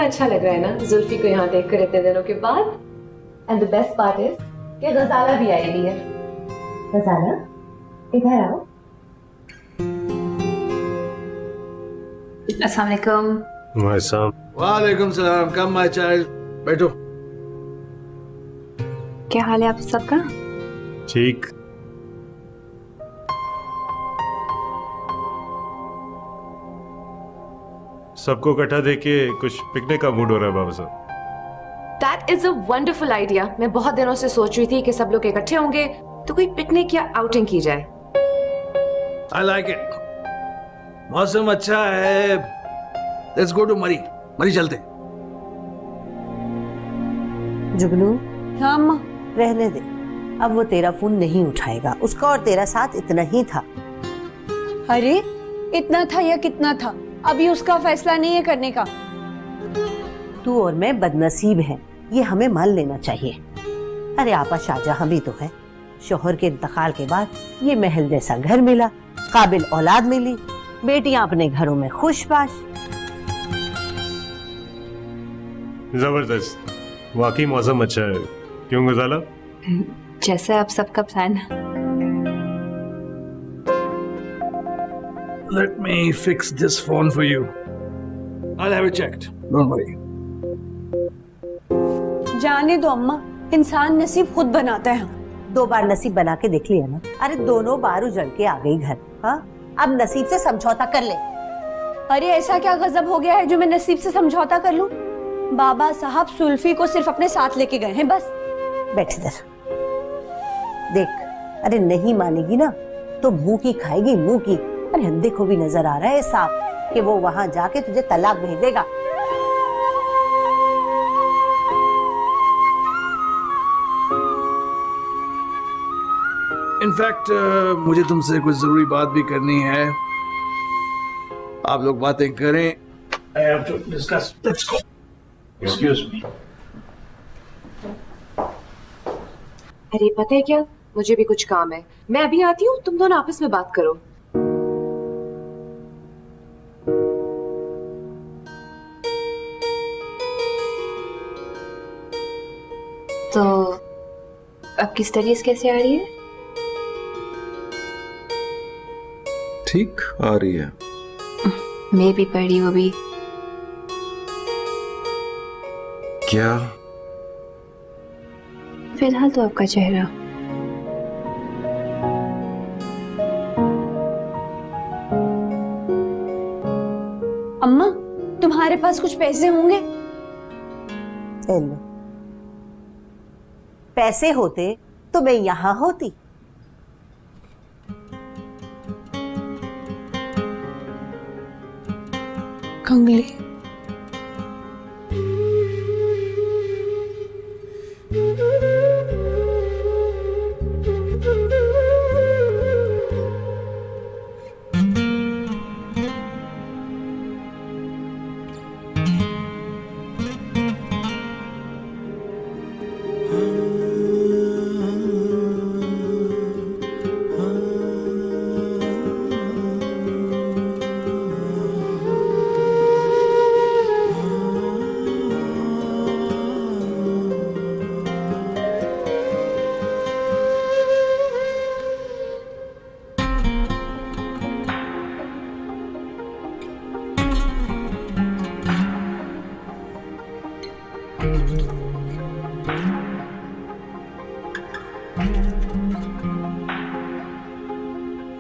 अच्छा लग रहा है ना जुल्फी को यहाँ देखकर इतने दिनों के बाद। And the best part is कि गजाला भी आई हुई है। गजाला इधर आओ। अस्सलाम वालेकुम। वालेकुम सलाम। कम माय चाइल्ड, बैठो। क्या हाल है आप सबका? ठीक। सबको इकट्ठा देख के कुछ पिकनिक का मूड हो रहा है बाबा साहब। That is a wonderful idea। मैं बहुत दिनों से सोच रही थी कि सब लोग इकट्ठे होंगे तो कोई पिकनिक या आउटिंग की जाए। I like it। मौसम अच्छा है। Let's go to मरी। मरी चलते। जुगनू। हाँ अम्मा। रहने दे, अब वो तेरा फोन नहीं उठाएगा। उसका और तेरा साथ इतना ही था। अरे इतना था या कितना था, अभी उसका फैसला नहीं है करने का। तू और मैं बदनसीब हैं, ये हमें मान लेना चाहिए। अरे आपा शाहजहां भी तो है। शोहर के इंतकाल के बाद ये महल जैसा घर मिला, काबिल औलाद मिली, बेटियां अपने घरों में खुशबाश। जबरदस्त, वाकई मौसम अच्छा है। क्यों गजाला? जैसे आप सबका plan. Let me fix this phone for you। I'll have it checked। Don't worry। जाने दो अम्मा, इंसान नसीब खुद बनाता है। 2 बार नसीब बना के देख लिया ना। अरे दोनों बार उजड़ के आ गई घर। हाँ, अब नसीब से समझौता कर ले। अरे ऐसा क्या गजब हो गया है जो मैं नसीब से समझौता कर लूं? बाबा साहब सुल्फी को सिर्फ अपने साथ लेके गए हैं, बस। बैठ इधर देख। अरे नहीं मानेगी ना तो मुंह की खाएगी, मुंह की। अरे हंदे को भी नजर आ रहा है साफ कि वो वहां जाके तुझे तलाक भेज देगा। इनफैक्ट मुझे तुमसे कुछ जरूरी बात भी करनी है। आप लोग बातें करें। I have to discuss। Let's go। Excuse me। अरे पता है क्या, मुझे भी कुछ काम है, मैं अभी आती हूँ, तुम दोनों आपस में बात करो। तो आपकी स्टडीज कैसे आ रही है? ठीक आ रही है। मैं भी पढ़ रही हूँ अभी। क्या? फिलहाल तो आपका चेहरा। अम्मा तुम्हारे पास कुछ पैसे होंगे? चलो, पैसे होते तो मैं यहाँ होती। कंगली।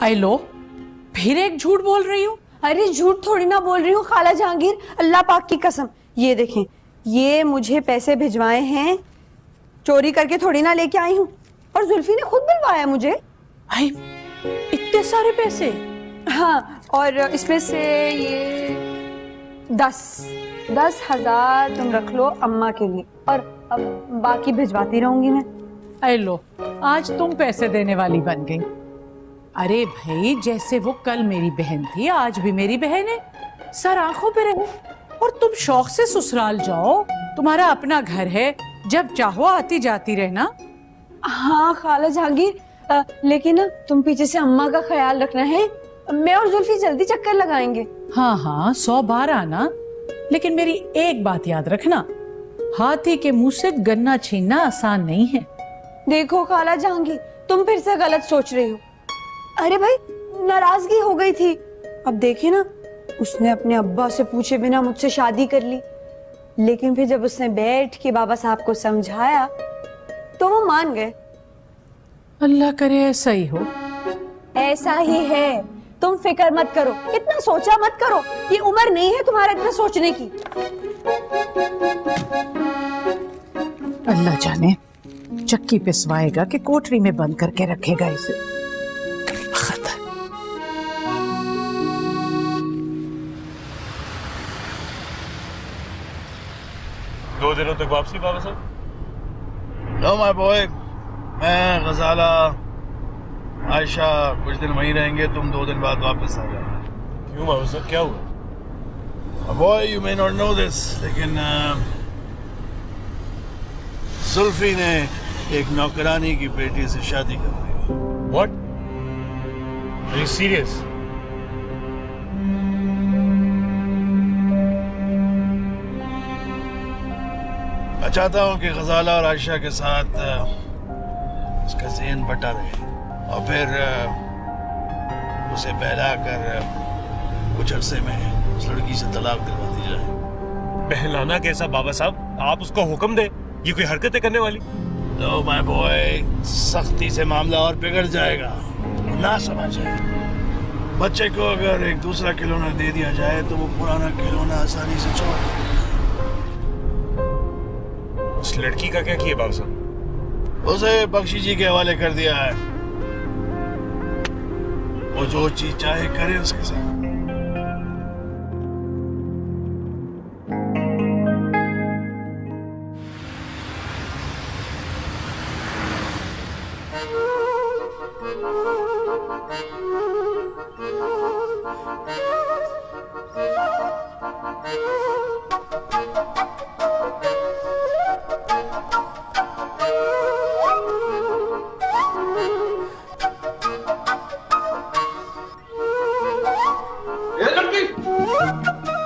आई लो, फिर एक झूठ बोल रही हूँ। अरे झूठ थोड़ी ना बोल रही हूँ खाला जहांगीर, अल्लाह पाक की कसम। ये देखें, ये मुझे पैसे भिजवाए हैं, चोरी करके थोड़ी ना लेके आई हूँ। और जुल्फी ने खुद दिलवाया मुझे। भाई इतने सारे पैसे? हाँ, और इसमें से ये 10,000 तुम रख लो अम्मा के लिए, और अब बाकी भिजवाती रहूंगी मैं। आई लो, आज तुम पैसे देने वाली बन गई। अरे भाई, जैसे वो कल मेरी बहन थी, आज भी मेरी बहन है। सर आंखों पे रहे और तुम शौक से ससुराल जाओ, तुम्हारा अपना घर है, जब चाहो आती जाती रहना। हाँ खाला जहांगीर, लेकिन ना तुम पीछे से अम्मा का ख्याल रखना है। मैं और जुल्फी जल्दी चक्कर लगाएंगे। हाँ हाँ, 100 बार आना। लेकिन मेरी एक बात याद रखना, हाथी के मुंह से गन्ना छीनना आसान नहीं है। देखो खाला जहांगीर, तुम फिर से गलत सोच रही हो। अरे भाई, नाराजगी हो गई थी, अब देखिए ना, उसने अपने अब्बा से पूछे बिना मुझसे शादी कर ली। लेकिन फिर जब उसने बैठ के बाबा साहब को समझाया तो वो मान गए। अल्लाह करे ऐसा ही हो। ऐसा ही है, तुम फिक्र मत करो, इतना सोचा मत करो, ये उम्र नहीं है तुम्हारा इतना सोचने की। अल्लाह जाने चक्की पिसवाएगा कि कोठरी में बंद करके रखेगा इसे। खतर। दो दिनों तक वापसी बाबा साहब? नो माय बॉय, मैं गजाला आयशा कुछ दिन वहीं रहेंगे, तुम 2 दिन बाद वापस आ जाना। क्यों बाबा साहब, क्या हुआ? Boy, you may not know this, लेकिन जुल्फी ने एक नौकरानी की बेटी से शादी कर ली। What? Are you serious? मैं चाहता हूँ कि गजाला और आयशा के साथ उसका ज़हन बटा रहे और फिर उसे बहला कर कुछ अरसे में उस लड़की से तलाक दिलवा दी जाए। बहलाना कैसा बाबा साहब? आप उसको हुक्म दे, ये कोई हरकतें करने वाली? नो माय बॉय, सख्ती से मामला और बिगड़ जाएगा, ना समझे। बच्चे को अगर एक दूसरा खिलौना दे दिया जाए तो वो पुराना खिलौना आसानी से छोड़ देगा। उस लड़की का क्या किया बाबा साहब? उसे बख्शी जी के हवाले कर दिया है, वो जो चीज चाहे करे उसके साथ।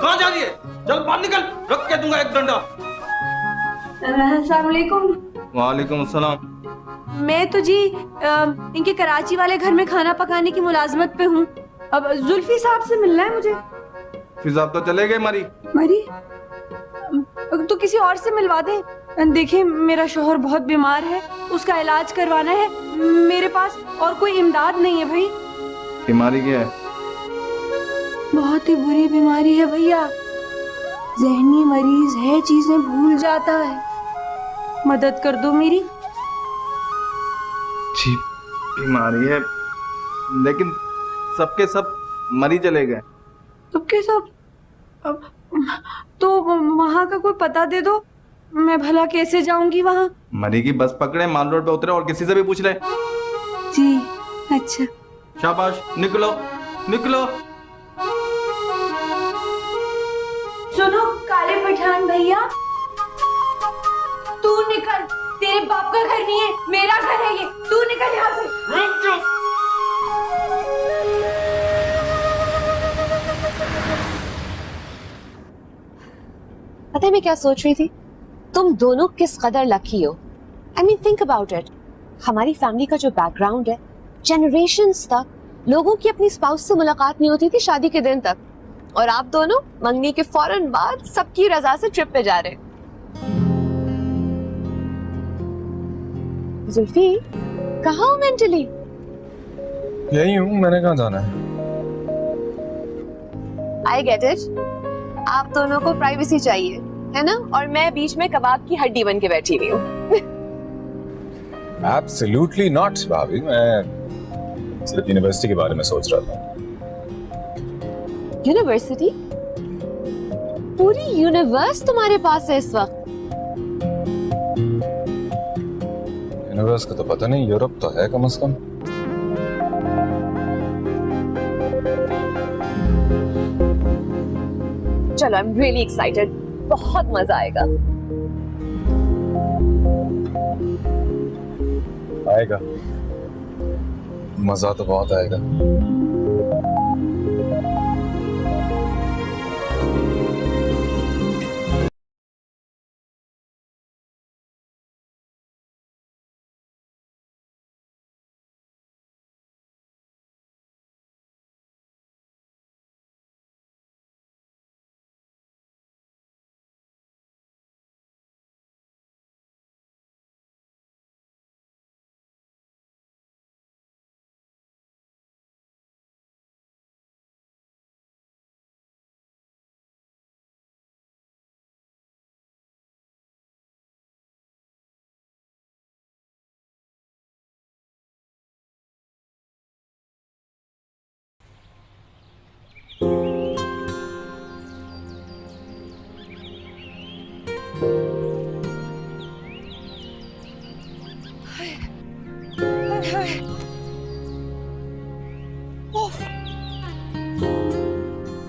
कहाँ जा रही है? चल बाहर निकल, रख के दूंगा एक डंडा। अस्सलाम वालेकुम। वालेकुम अस्सलाम। मैं तो जी इनके कराची वाले घर में खाना पकाने की मुलाजमत पे हूँ। अब जुल्फी साहब से मिलना है मुझे। फिर आप तो चले गए मरी। मरी? तो किसी और से मिलवा दें। देखिए, मेरा शोहर बहुत बीमार है, उसका इलाज करवाना है, मेरे पास और कोई इमदाद नहीं है भाई। बीमारी क्या है? बहुत ही बुरी बीमारी है भैया, जहनी मरीज है, चीजें भूल जाता है, मदद कर दो मेरी। जी बीमारी है, लेकिन सबके सब मरी चले गए। सबके सब? अब तो वहाँ का कोई पता दे दो, मैं भला कैसे जाऊंगी वहाँ? मरी की बस पकड़े, माल रोड पे उतरे और किसी से भी पूछ ले। जी अच्छा। शाबाश, निकलो निकलो। सुनो काले पठान भैया, तू निकल, तेरे बाप का घर नहीं है, मेरा घर है ये, तू निकल यहाँ से। रुक जाओ। पता है मैं क्या सोच रही थी? तुम दोनों किस कदर लकी हो। I mean think about it. हमारी फैमिली का जो बैकग्राउंड है, जनरेशंस तक लोगों की अपनी स्पाउस से मुलाकात नहीं होती थी शादी के दिन तक, और आप दोनों मंगनी के फौरन बाद सबकी रजा से ट्रिप पे जा रहे। जुल्फी, कहाँ हो मेंटली? यही हूँ, मैंने कहाँ जाना है? आई गेट इट, आप दोनों को प्राइवेसी चाहिए है ना, और मैं बीच में कबाब की हड्डी बन के बैठी हुई हूँ। एब्सोल्युटली नॉट भाभी, मैं सिर्फ यूनिवर्सिटी के बारे में सोच रहा था। यूनिवर्सिटी? पूरी यूनिवर्स तुम्हारे पास है इस वक्त? यूनिवर्स का तो पता नहीं, यूरोप तो है कम से कम। चलो, आई एम रियली एक्साइटेड, बहुत मजा आएगा। आएगा, मजा तो बहुत आएगा।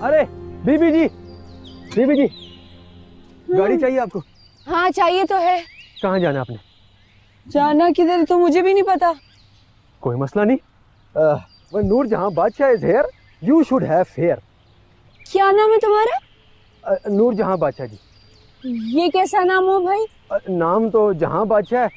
अरे बीबी जी, बीबी जी, गाड़ी चाहिए आपको? हाँ चाहिए तो है। कहाँ जाना आपने? जाना किधर तो मुझे भी नहीं पता। कोई मसला नहीं। When नूरजहां बादशाह is here, you should have fear. क्या नाम है तुम्हारा? नूरजहां बादशाह जी। ये कैसा नाम हो भाई? नाम तो जहां बादशाह है,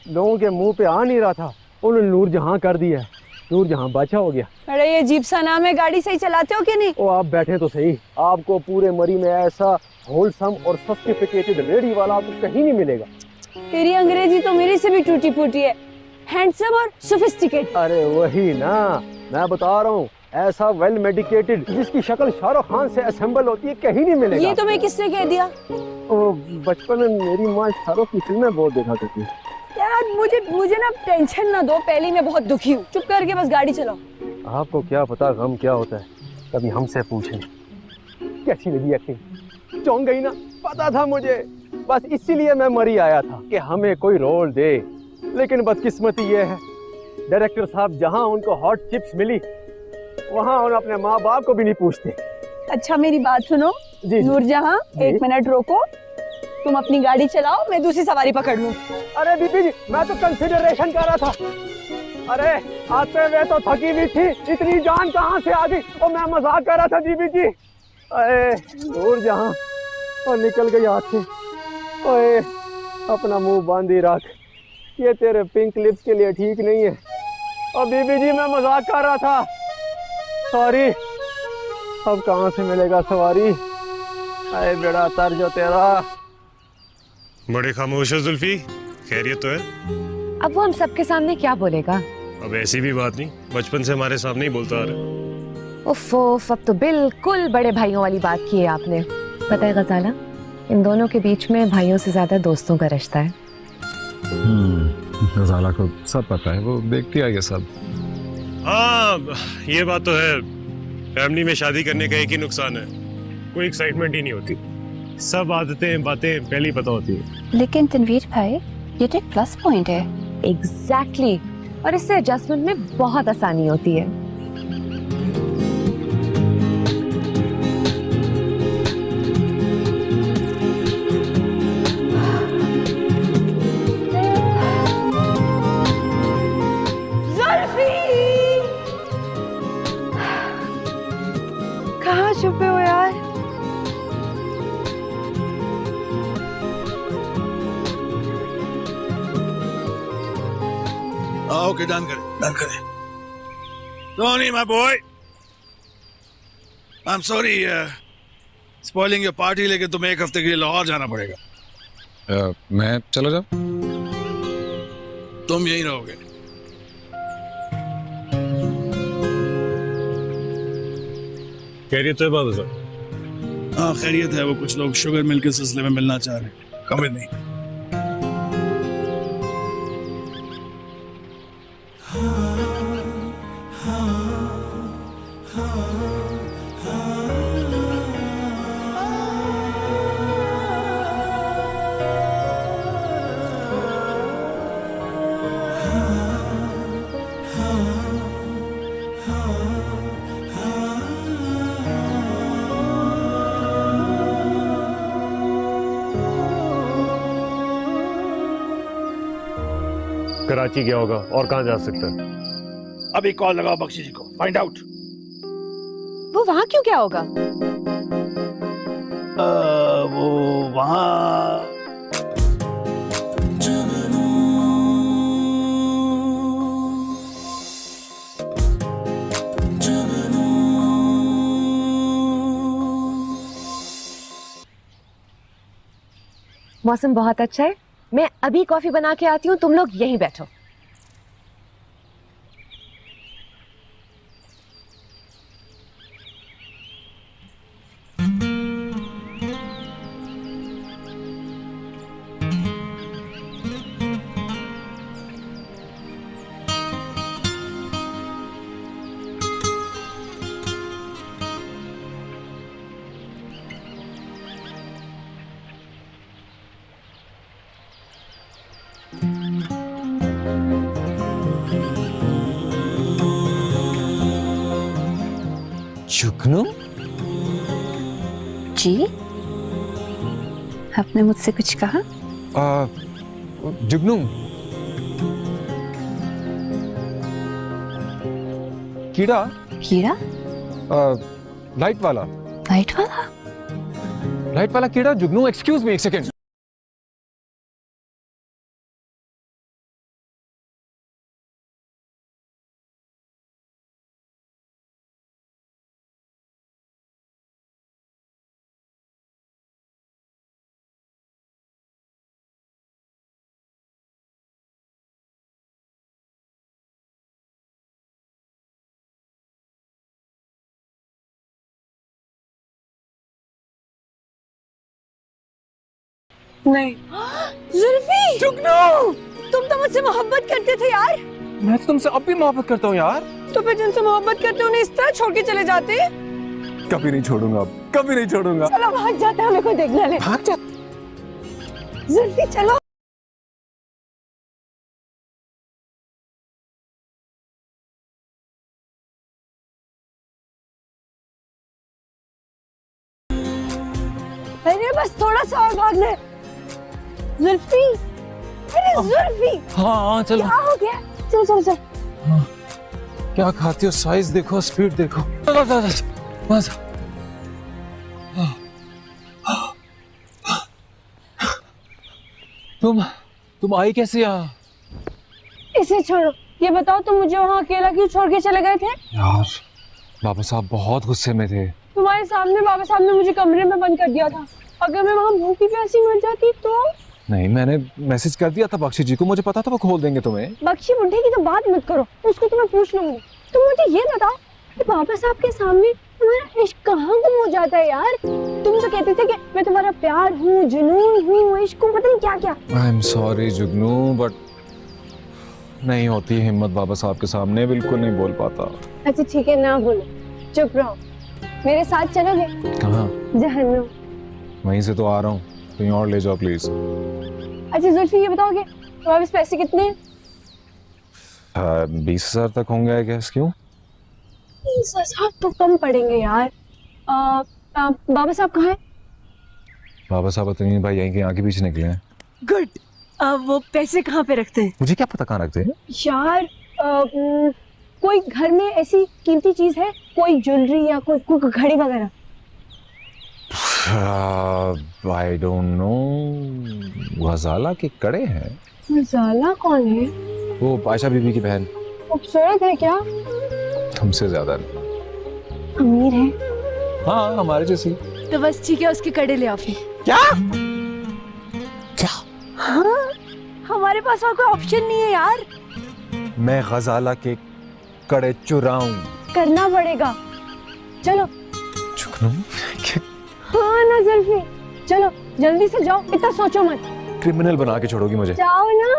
लोगों के मुंह पे आ नहीं रहा था, उन्होंने नूरजहां कर दिया है, नूरजहां बादशाह हो गया। अरे ये अजीब सा नाम है, गाड़ी सही चलाते हो कि नहीं? ओ आप बैठे तो सही, आपको पूरे मरी में ऐसा होलसम और सॉफिस्टिकेटेड रेडी वाला आपको कहीं नहीं मिलेगा। तेरी अंग्रेजी तो मेरी से भी टूटी फूटी है। हैंडसम और सोफिस्टिकेटेड। अरे वही ना, मैं बता रहा हूँ, ऐसा वेल मेडिकेटेड जिसकी शक्ल शाहरुख खान से असेंबल होती है कहीं नहीं मिलेगा। ये तुम्हें किसने कह दिया? ओ बचपन में मेरी माँ शाहरुख की फिल्में बहुत देखा करती है। यार मुझे ना टेंशन ना दो, पहले मैं बहुत दुखी हूँ। चुप करके बस गाड़ी चलाओ। आपको क्या पता गम क्या होता है, कभी हमसे पूछें। कैसी लगी एक्टिंग? चौंक गई ना? पता था मुझे, बस इसीलिए मैं मरी आया था कि हमें कोई रोल दे। लेकिन बदकिस्मती ये है, डायरेक्टर साहब जहाँ उनको हॉट चिप्स मिली वहाँ उन्हें अपने माँ बाप को भी नहीं पूछते। अच्छा मेरी बात सुनो नूरजहां, एक मिनट रोको, तुम अपनी गाड़ी चलाओ, मैं दूसरी सवारी पकड़ लूं। अरे बीबी जी, मैं तो कंसिडरेशन कर रहा था। अरे आते हुए तो थकी हुई थी, इतनी जान कहाँ से आ गई? और मैं मजाक कर रहा था बीबी जी। अरे नूरजहां, और निकल गई हाथ से। ओए अपना मुंह बांधी रख, ये तेरे पिंक लिप्स के लिए ठीक नहीं है। और बीबी जी मैं मजाक कर रहा था, सॉरी। अब कहाँ से मिलेगा सवारी? अरे बेड़ा तर जो तेरा। बड़े खामोश हो जुल्फी, खैरियत तो है? अब वो हम सबके सामने क्या बोलेगा? अब ऐसी भी बात नहीं, बचपन से हमारे सामने ही बोलता आ रहा है। उफ, अब तो बिल्कुल बड़े भाइयों वाली बात की है आपने। पता है गजाला, इन दोनों के बीच में भाइयों से ज्यादा दोस्तों का रिश्ता है। गजाला को सब पता है, वो देखती है ये सब। हाँ ये बात तो है, फैमिली में शादी करने का एक ही नुकसान है, कोई एक्साइटमेंट ही नहीं होती। सब आदतें बातें पहले ही पता होती है। लेकिन तनवीर भाई, ये तो एक प्लस पॉइंट है। एग्जैक्टली, और इससे एडजस्टमेंट में बहुत आसानी होती है। कहाँ छुपे हो यार? ओके डन करें। Tony, my boy, I'm sorry, spoiling your party, लेकिन तुम्हें एक हफ्ते के लिए लाहौर जाना पड़ेगा। मैं चलो जाओ? तुम यहीं रहोगे। खैरियत तो है बाबू साहब? हाँ खैरियत है, वो कुछ लोग शुगर मिल के सिलसिले में मिलना चाह रहे हैं। कम नहीं। कराची गया होगा, और कहाँ जा सकता है? अभी कॉल लगाओ बख्शी जी को, फाइंड आउट। वो वहाँ क्यों क्या होगा? वो वहाँ मौसम बहुत अच्छा है, मैं अभी कॉफी बना के आती हूँ, तुम लोग यहीं बैठो। जुगनू जी, आपने मुझसे कुछ कहा? जुगनू, कीड़ा कीड़ा? लाइट वाला लाइट वाला? लाइट वाला कीड़ा। जुगनू एक्सक्यूज मी, एक सेकेंड। नहीं जुल्फी, जुगनू, तुम तो मुझसे मोहब्बत करते थे यार। मैं तो तुमसे अब भी मोहब्बत करता हूँ यार। तो फिर जिनसे मोहब्बत करते उन्हें इस तरह छोड़ के चले जाते? कभी नहीं छोड़ूंगा, अब कभी नहीं छोड़ूंगा। चलो भाग जाते हैं, हमें कोई देखना ले। भाग जा। जुल्फी चलो। अरे बस थोड़ा सा और भाग ले। जुल्फी, अरे जुल्फी। हाँ चलो। क्या हो गया? चलो चलो चलो। हाँ। क्या खाती हो? साइज देखो, स्पीड देखो। तुम आई कैसे यहाँ? इसे छोड़ो, ये बताओ तुम मुझे वहाँ अकेला क्यों छोड़ के चले गए थे? यार बाबा साहब बहुत गुस्से में थे। तुम्हारे सामने बाबा साहब ने मुझे कमरे में बंद कर दिया था। अगर मैं वहाँ भूखी प्यासी मर जाती तो? नहीं, मैंने मैसेज कर दिया था बख्शी जी को, मुझे पता था वो खोल देंगे तुम्हें। बख्शी बुढ़े की तो बात मत करो, उसको तो मैं पूछ लूंगी। तुम मुझे ये बताओ कि बाबा साहब के सामने तुम्हारा इश्क कहाँ गुम हो जाता है यार? तुम तो कहते थे कि मैं तुम्हारा प्यार हूँ, जुनून हूँ, इश्क हूँ, पता नहीं क्या क्या। I am sorry Jugnu, but नहीं होती हिम्मत बाबा साहब के सामने, बिल्कुल नहीं बोल पाता। अच्छा ठीक है, ना बोलो, चुप रहो। मेरे साथ चलोगे? कहाँ? जहन्नुम। वहीं से तो आ रहा हूँ, कहीं और ले जाओ प्लीज। अच्छा जुल्फी, ये बताओगे तुम्हारे पास पैसे कितने हैं? 20,000 तक होंगे आई गेस। क्यों? 20,000 तो कम पड़ेंगे यार। बाबा साहब कहाँ हैं? बाबा साहब अतनी भाई यहीं के आगे पीछे निकले हैं। गुड। वो पैसे कहाँ पे रखते हैं? मुझे क्या पता कहाँ रखते हैं यार। कोई घर में ऐसी कीमती चीज है, कोई ज्वेलरी या कोई घड़ी वगैरह? I don't know. गजाला के कड़े हैं। गजाला कौन है? वो आयशा बीबी की बहन। खूबसूरत है क्या? तुमसे ज्यादा। अमीर है? हाँ हमारे जैसी। तो बस ठीक है, उसके कड़े ले आओ फिर। क्या? क्या? हाँ, हमारे पास और कोई ऑप्शन नहीं है यार। मैं गजाला के कड़े चुराऊं? करना पड़ेगा, चलो। हाँ ना जुल्फी, चलो जल्दी से जाओ, इतना सोचो मत। क्रिमिनल बना के छोड़ोगी मुझे? जाओ ना।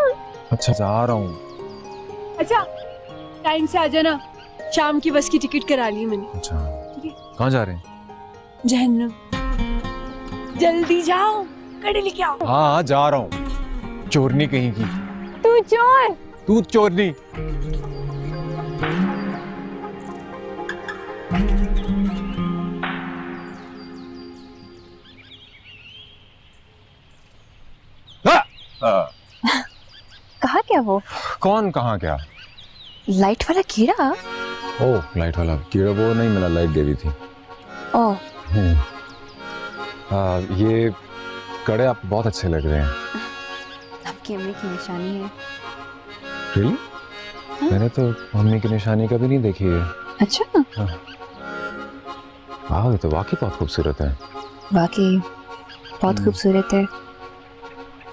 अच्छा जा रहा हूँ। अच्छा टाइम से आ जाना, शाम की बस की टिकट करा ली मैंने। अच्छा कहाँ जा रहे हैं? जहन्नुम। जल्दी जाओ, कड़े लेके आओ। हाँ जा रहा हूँ। चोरनी कहीं की। तू चोर? तू चोरनी। कहा क्या वो? कौन कहाँ क्या? लाइट वाला कीड़ा? ओह लाइट वाला कीड़ा वो नहीं मिला, लाइट देवी थी। ओह। ये कड़े आप बहुत अच्छे लग रहे हैं। आपकी अम्मी की निशानी है। Really? मैंने तो मम्मी की निशानी कभी नहीं देखी है। अच्छा। वाह ये तो वाकई बहुत खूबसूरत है। वाकई बहुत खूबसूरत है,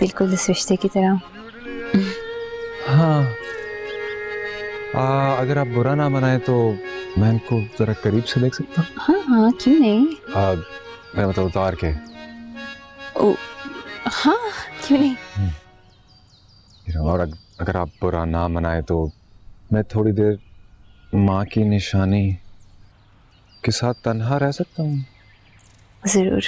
बिल्कुल इस रिश्ते की तरह। हाँ अगर आप बुरा ना मनाए तो मैं इनको जरा करीब से देख सकता हूँ? हाँ हाँ क्यों नहीं। मैं मतलब उतार के। ओ हाँ क्यों नहीं। और अगर आप बुरा ना मनाए तो मैं थोड़ी देर माँ की निशानी के साथ तन्हा रह सकता हूँ? जरूर।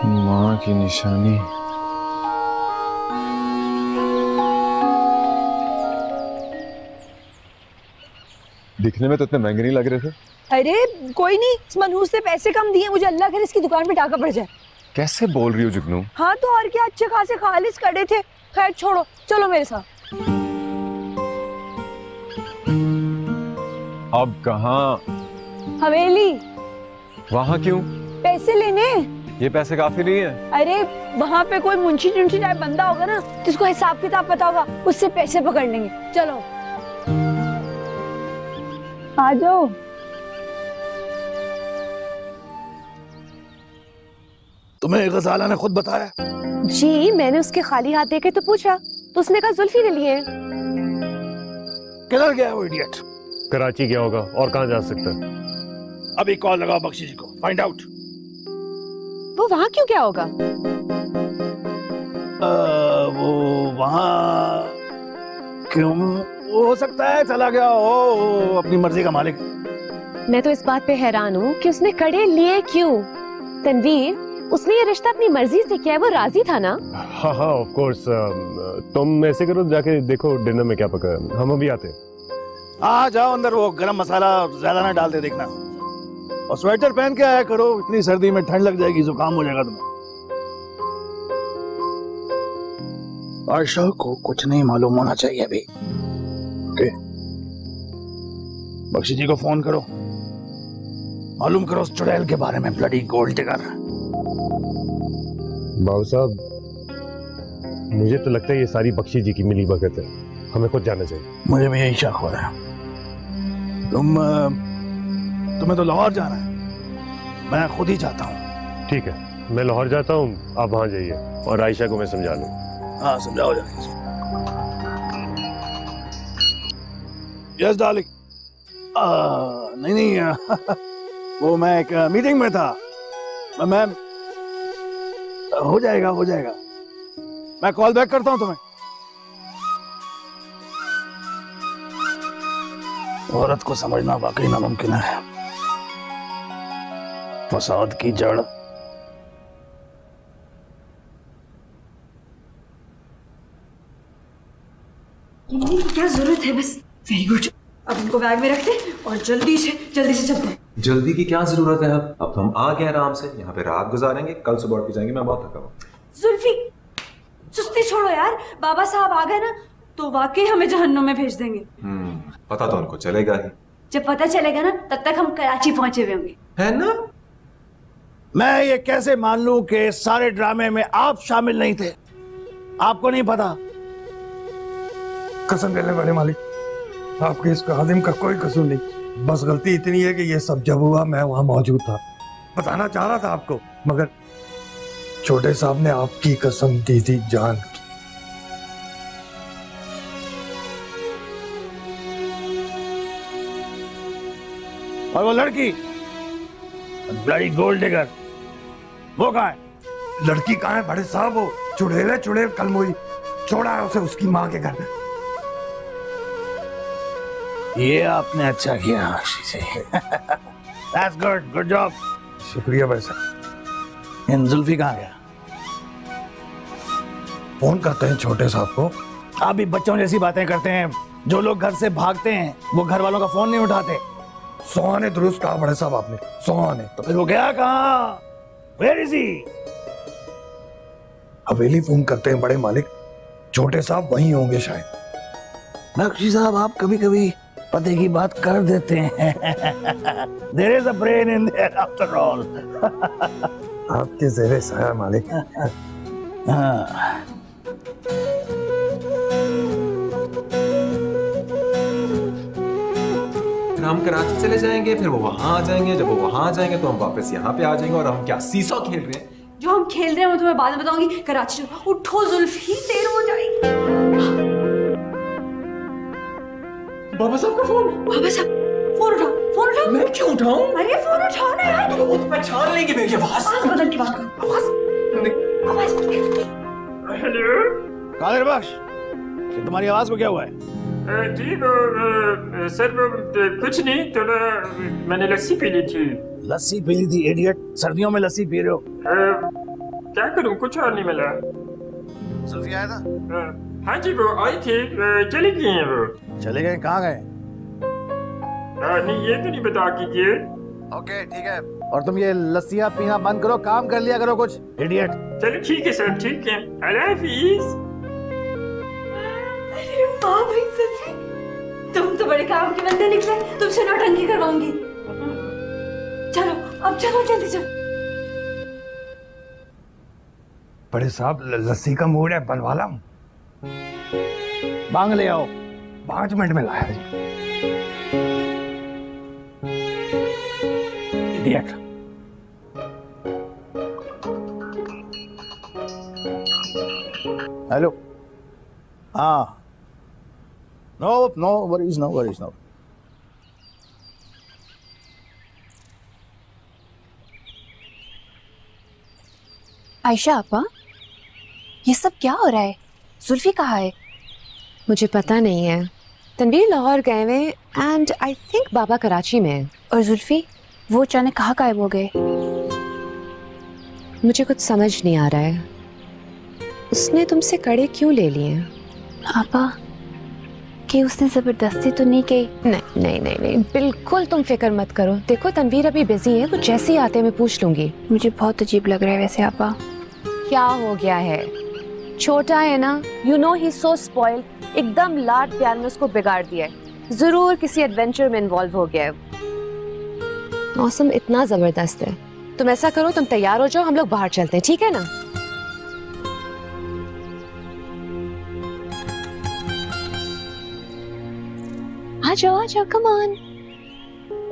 माँ की निशानी। दिखने में तो इतने महंगे नहीं लग रहे थे। अरे कोई नहीं, इस मनहूस ने पैसे कम दिए, मुझे अल्लाह करे इसकी दुकान पे डाका पड़ जाए। कैसे बोल रही हो जुगनू? हाँ तो और क्या, अच्छे खासे खालिस कड़े थे। खैर छोड़ो, चलो मेरे साथ। अब कहाँ? हवेली। वहाँ क्यों? पैसे लेने। ये पैसे काफी नहीं है। अरे वहाँ पे कोई मुंशी टुंशी टाइप बंदा होगा ना, जिसको हिसाब किताब पता होगा, उससे पैसे पकड़ लेंगे। चलो आ जाओ। तुम्हें गजाला ने खुद बताया? जी, मैंने उसके खाली हाथ देखे तो पूछा, तो उसने कहा जुल्फी ने लिए। किधर गया वो इडियट? कराची गया होगा, और कहाँ जा सकता है? अभी कॉल लगाओ बख्शी जी को, फाइंड आउट। वो वहाँ क्यों क्या होगा? वो वहाँ क्यों हो सकता है, चला गया हो, अपनी मर्जी का मालिक। मैं तो इस बात पे हैरान हूँ कि उसने कड़े लिए क्यों। तनवीर, उसने ये रिश्ता अपनी मर्जी से किया है, वो राजी था ना? हाँ हाँ ऑफ कोर्स। तुम ऐसे करो, जाके देखो डिनर में क्या पका है, हम अभी आते हैं। हाँ जाओ अंदर, वो गरम मसाला ज्यादा ना डाल दे देखना, और स्वेटर पहन के आया करो, इतनी सर्दी में ठंड लग जाएगी, जुकाम हो जाएगा तुम्हें। आयशा को कुछ नहीं मालूम होना चाहिए अभी। ओके, बख्शी जी को फोन करो, मालूम करो उस चुड़ैल के बारे में, ब्लडी गोल्ड डिगर। बाबू साहब, मुझे तो लगता है ये सारी बख्शी जी की मिली भगत है, हमें खुद जाना चाहिए। मुझे भी यही शक हो रहा है। तुम्हें तो लाहौर जाना है, मैं खुद ही जाता हूँ। ठीक है, मैं लाहौर जाता हूँ, आप वहाँ जाइए, और आयशा को मैं समझा लूँ। हाँ समझाओ जाके। Yes darling. नहीं वो मैं एक मीटिंग में था। मैं हो जाएगा मैं कॉल बैक करता हूँ तुम्हें। औरत को समझना वाकई नामुमकिन है, फसाद की जड़। क्या जरूरत है, बस वेरी गुड। अब इनको बैग में रखते और जल्दी से चलते हैं। जल्दी की क्या जरूरत है? अब हम आ गए आराम से, यहाँ पे रात गुजारेंगे, कल सुबह उठ के जाएंगे। मैं बहुत थका हूँ। जुल्फी, सुस्ती छोड़ो यार, बाबा साहब आ गए ना तो वाकई हमें जहन्नुम में भेज देंगे। पता तो उनको चलेगा ही। जब पता चलेगा ना, तब तक हम कराची पहुंचे हुए होंगे, है ना? मैं ये कैसे मान लूं कि सारे ड्रामे में आप शामिल नहीं थे? आपको नहीं पता? कसम करने वाले मालिक, आपके इस खादिम का कोई कसूर नहीं, बस गलती इतनी है कि ये सब जब हुआ मैं वहां मौजूद था। बताना चाह रहा था आपको, मगर छोटे साहब ने आपकी कसम दी थी जान की। और वो लड़की ब्लडी गोल्ड डिगर, वो कहाँ है? लड़की कहाँ है बड़े साहब? वो चुड़ैल कलमुई छोड़ा है उसे उसकी माँ के घर में। ये आपने अच्छा किया आशी से। That's good, good job। शुक्रिया भाई साहब। इन जुल्फी कहाँ गया? फोन करते हैं छोटे साहब को। आप भी बच्चों जैसी बातें करते हैं। जो लोग घर से भागते हैं वो घर वालों का फोन नहीं उठाते। सोहाने दुरुस्त कहा बड़े साहब आपने, सोहाने। तो फिर वो गया कहाँ? Where is he? Haveli phone करते हैं बड़े मालिक, छोटे साहब वहीं होंगे शायद। नक्शी साहब, आप कभी कभी पते की बात कर देते हैं। There is a brain in there after all। आपके ज़ेरे साया मालिक। हाँ। हम कराची चले जाएंगे, फिर वो वहां आ जाएंगे, जब वो वहां आ जाएंगे तो हम वापस यहाँ पे आ जाएंगे, और हम क्या सीसॉ खेल रहे हैं? जो हम खेल रहे हैं वो तुम्हें बाद में बताऊंगी। कराची उठो जुल्फी, देर हो जाएगी। बाबा साहब का फोन। बाबा साहब, फोन उठाओ। मैं क्यों उठाऊं? अरे फोन उठाओ ना यार। वो तो पहचान लेंगे मेरी आवाज। बदल की बात करो। आवाज। हेलो कादिर बख्श, तुम्हारी आवाज को क्या हुआ है? जी वो सर वो कुछ नहीं, थोड़ा मैंने लस्सी पी ली थी। लस्सी पी ली थी इडियट? सर्दियों में लस्सी पी रहे हो? क्या करूं, कुछ और नहीं मिला। जुल्फी आया था? हाँ जी वो आई थी, चली गई हैं वो। चले गए? कहाँ गए? नहीं ये तो नहीं बता कीजिए। ओके ठीक है, और तुम ये लस्सियां पीना बंद करो, काम कर लिया करो कुछ, इडियट। चलो ठीक है सर, ठीक है, अल्लाह हाफिज। अरे वाह भाई सफी, तुम तो बड़े काम के बंदे निकले, तुमसे नौटंकी करवाऊंगी। चलो अब चलो जल्दी चलो। बड़े साहब लस्सी का मूड है, बनवा लाऊं? मांग ले आओ। 5 मिनट में लाया जी। इडियट। हेलो। हाँ, no worries, no worries, no. Ayesha आपा, ये सब क्या हो रहा है? जुल्फी कहाँ है? मुझे पता नहीं है। तनवीर लाहौर गए हुए एंड आई थिंक बाबा कराची में है। और जुल्फी वो अचानक कहाँ गायब हो गए? मुझे कुछ समझ नहीं आ रहा है। उसने तुमसे कड़े क्यों ले लिए हैं? आपा, कि उसने जबरदस्ती तो नहीं की? नहीं नहीं नहीं नहीं, बिल्कुल तुम फिक्र मत करो। देखो तनवीर अभी बिजी है, वो जैसे ही आते मैं पूछ लूंगी। मुझे बहुत अजीब लग रहा है वैसे आपा। क्या हो गया है? छोटा है ना, you know he so spoiled, एकदम लाड प्यार में उसको बिगाड़ दिया है। जरूर किसी एडवेंचर में इन्वॉल्व हो गया है। मौसम इतना जबरदस्त है। तुम ऐसा करो, तुम तैयार हो जाओ, हम लोग बाहर चलते हैं, ठीक है ना? आ जाओ, कम ऑन।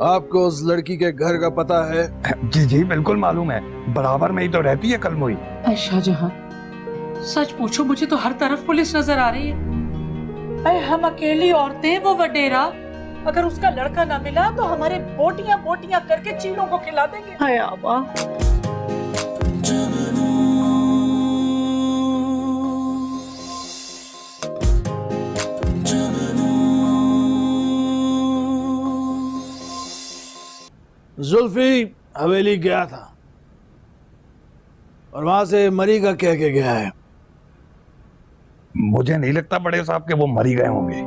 आपको उस लड़की के घर का पता है? जी जी बिल्कुल मालूम है, बराबर में ही तो रहती है कलमोई। शाहजहां, सच पूछो मुझे तो हर तरफ पुलिस नजर आ रही है। अरे हम अकेली औरतें, वो वडेरा, अगर उसका लड़का ना मिला तो हमारे बोटियां बोटियां करके चीलों को खिला देंगे। हाय आबा। जुल्फी हवेली गया था और वहां से मरी का कह के गया है। मुझे नहीं लगता बड़े साहब के वो मरी गए होंगे।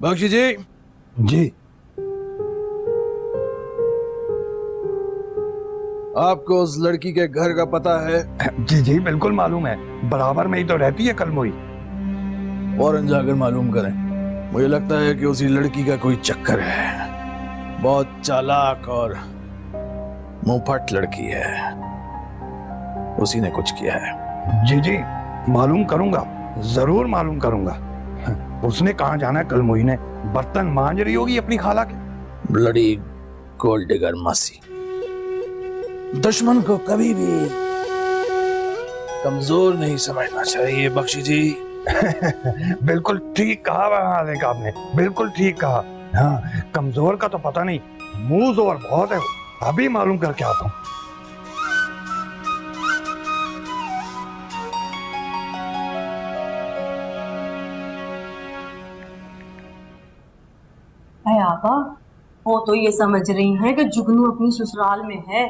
बख्शी जी। जी। आपको उस लड़की के घर का पता है? जी जी बिल्कुल मालूम है, बराबर में ही तो रहती है कलमोई। फौरन जाकर मालूम करें। मुझे लगता है कि उसी लड़की का कोई चक्कर है। बहुत चालाक और मुंहफट लड़की है, उसी ने कुछ किया है। जी जी मालूम करूंगा, जरूर मालूम करूंगा। उसने कहाँ जाना है? कलमोई ने बर्तन मांज रही होगी अपनी खाला के। ब्लडी गोल्ड डिगर मासी। दुश्मन को कभी भी कमजोर नहीं समझना चाहिए बख्शी जी। बिल्कुल ठीक कहा वाले का आपने, बिल्कुल ठीक कहा। हाँ, कमजोर का तो पता नहीं, मुंह जोर बहुत है। अभी मालूम करके आता हूँ। आबा, वो तो ये समझ रही हैं कि जुगनू अपनी ससुराल में है।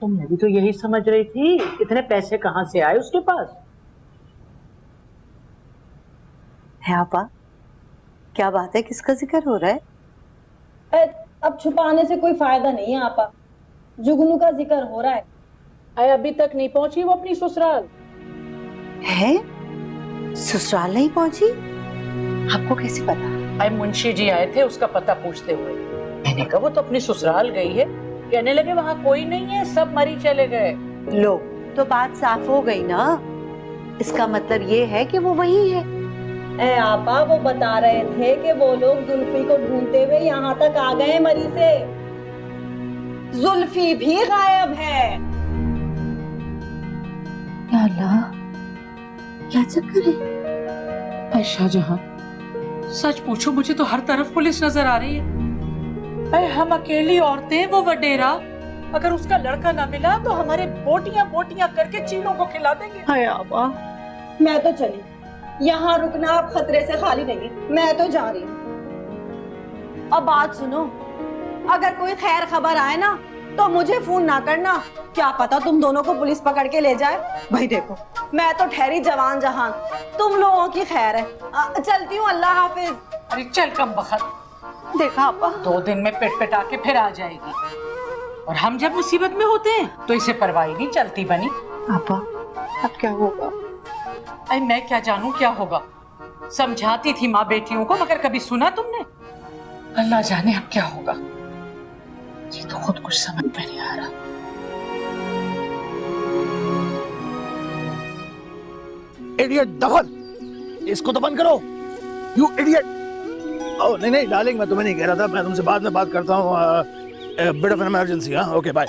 तो मैं भी तो यही समझ रही थी, इतने पैसे कहाँ से आए उसके पास? है आपा, क्या बात है? किसका जिक्र हो रहा है? अब छुपाने से कोई फायदा नहीं है आपा, जुगनू का जिक्र हो रहा है। अभी तक नहीं पहुंची वो अपनी ससुराल? है? ससुराल नहीं पहुंची? आपको कैसे पता? मुंशी जी आए थे उसका पता पूछते हुए। मैंने कहा वो तो अपनी ससुराल गई है। कहने लगे वहाँ कोई नहीं है, सब मरी चले गए। लो, तो बात साफ हो गई ना। इसका मतलब ये है कि वो वही है। आपा, वो बता रहे थे कि वो लोग जुल्फी को ढूंढते हुए यहाँ तक आ गए मरी से। जुल्फी भी गायब है। या अल्लाह, क्या चक्कर है? शाहजहां, सच पूछो मुझे तो हर तरफ पुलिस नजर आ रही है। हम अकेली औरतें, वो वडेरा, अगर उसका लड़का ना मिला तो हमारे बोटियां बोटियां करके चीलों को खिला देंगे। हाय आबा। मैं तो चली, यहाँ रुकना आप खतरे से खाली नहीं, मैं तो जा रही हूँ। अब बात सुनो, अगर कोई खैर खबर आए ना तो मुझे फोन ना करना, क्या पता तुम दोनों को पुलिस पकड़ के ले जाए। भाई देखो, मैं तो ठहरी जवान जहान, तुम लोगों की खैर है। चलती हूँ, अल्लाह हाफिज। अरे चल कम बखत, देखा आपा 2 दिन में पेट पेटा के फिर आ जाएगी। और हम जब मुसीबत में होते हैं तो इसे परवाह नहीं चलती बनी। आपा अब क्या होगा? अरे मैं क्या जानूं क्या होगा। समझाती थी माँ बेटियों को, मगर कभी सुना तुमने? अल्लाह जाने अब क्या होगा। ये तो खुद कुछ समझ में नहीं आ रहा। इडियट डफर, इसको तो बंद करो। You idiot. ओह नहीं नहीं डार्लिंग, मैं तुम्हें नहीं कह रहा था, मैं तुमसे बाद में बात करता हूँ। Bit of an emergency. हाँ ओके बाय।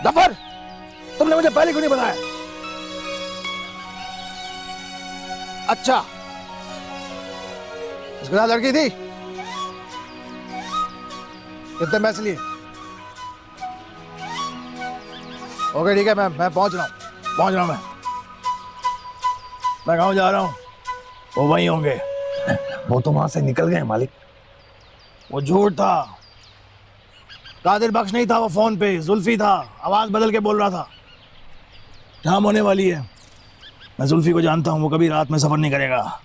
डफर, तुमने मुझे पहले क्यों नहीं बताया? अच्छा, इसके साथ लड़की थी? कितने पैसे लिए? ओके ठीक है, मैं पहुंच रहा हूँ मैं गाँव जा रहा हूँ, वो वहीं होंगे। वो तो वहां से निकल गए मालिक। वो झूठ था, कादिर बख्श नहीं था, वो फोन पे जुल्फी था, आवाज बदल के बोल रहा था। शाम होने वाली है, मैं जुल्फी को जानता हूँ, वो कभी रात में सफर नहीं करेगा,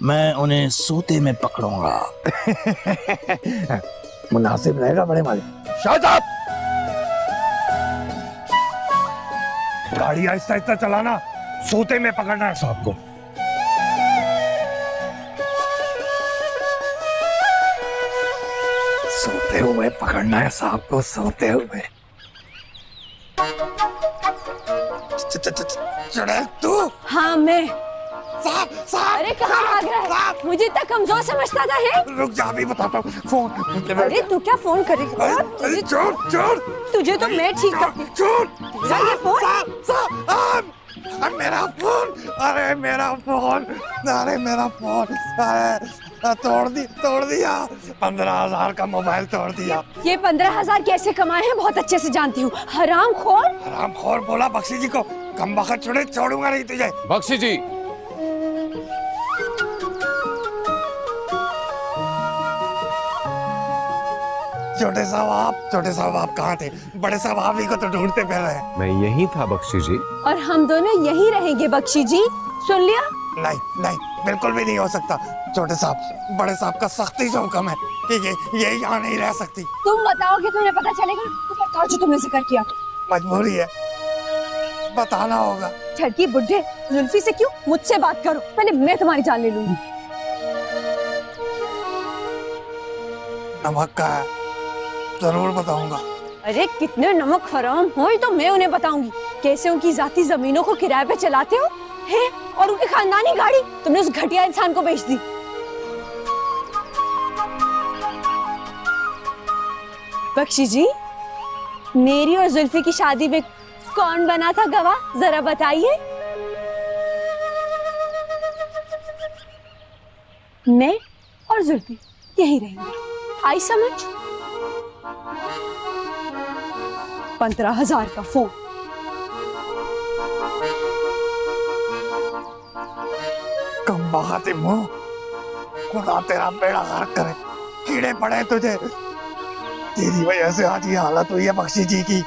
मैं उन्हें सोते में पकड़ूंगा। मुनासिब रहेगा बड़े मालिक। Shut up! गाड़ी आहिस्ता आहिस्ता चलाना, सोते में पकड़ना है साहब को। सोते हुए पकड़ना है साहब को, सोते हुए। चुड़ैल तू? हाँ मैं। साहब साहब, अरे कहाँ भाग रहा है? मुझे इतना कमजोर समझता था है? रुक जा, अभी बताता हूँ। फोन। अरे तू क्या फोन करेगा? अरे छोड़ छोड़, तुझे तो मैं ठीक करती। छोड़। ये फोन। साहब मेरा फोन, अरे मेरा फोन, अरे मेरा फोन, अरे तोड़ दिया। 15,000 का मोबाइल तोड़ दिया। ये 15,000 कैसे कमाए हैं बहुत अच्छे से जानती हूँ। हरामखोर बोला बख्शी जी को। कम बखत छोड़ूंगा नहीं तुझे। बख्शी जी, छोटे साहब आप कहाँ थे? बड़े साहब आप ही को तो ढूंढते फिर रहे। मैं यही था बख्शी जी। और हम दोनों यही रहेंगे बख्शी जी, सुन लिया? नहीं बिल्कुल भी नहीं हो सकता। छोटे साहब, बड़े साहब का सख्ती से हुक्म है कि ये यहाँ नहीं रह सकती। तुम बताओ कि तुम्हें पता चलेगा तो बताओ जो तुमने जिक्र किया। मजबूरी है, बताना होगा। ठरकी बुढ़े, जुल्फी से क्यों? मुझसे बात करो, पहले मैं तुम्हारी जान ले लूंगी। नमक का है, जरूर बताऊंगा। अरे कितने नमक हराम हो, तो मैं उन्हें बताऊंगी कैसे उनकी जाती जमीनों को किराए पे चलाते हो हैं, और उनकी खानदानी गाड़ी तुमने उस घटिया इंसान को बेच दी। बख्शी जी, मेरी और जुल्फी की शादी में कौन बना था गवाह, जरा बताइए। मैं और जुल्फी यही रहेंगे, आई समझ? 15,000 का फोन। कम बहाते मुंह, खुदा तेरा बेड़ा गर्क करे। कीड़े पड़े तुझे, तेरी वजह से आज ये हालत हुई है बख्शी जी की।